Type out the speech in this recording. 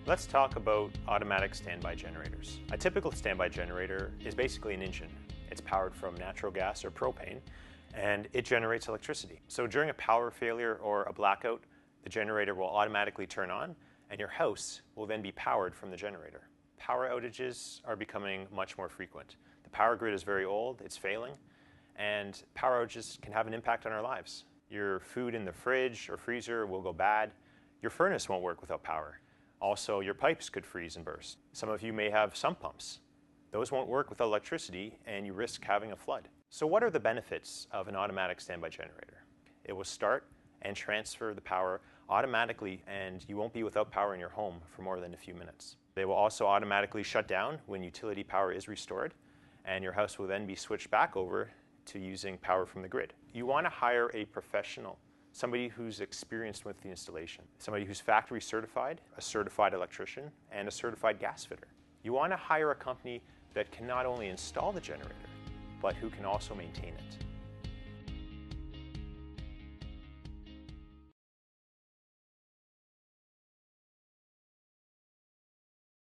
Let's talk about automatic standby generators. A typical standby generator is basically an engine. It's powered from natural gas or propane, and it generates electricity. So during a power failure or a blackout, the generator will automatically turn on, and your house will then be powered from the generator. Power outages are becoming much more frequent. The power grid is very old, it's failing, and power outages can have an impact on our lives. Your food in the fridge or freezer will go bad. Your furnace won't work without power. Also, your pipes could freeze and burst. Some of you may have sump pumps. Those won't work without electricity, and you risk having a flood. So what are the benefits of an automatic standby generator? It will start and transfer the power automatically, and you won't be without power in your home for more than a few minutes. They will also automatically shut down when utility power is restored, and your house will then be switched back over to using power from the grid. You want to hire a professional, somebody who's experienced with the installation, somebody who's factory certified, a certified electrician, and a certified gas fitter. You want to hire a company that can not only install the generator, but who can also maintain it.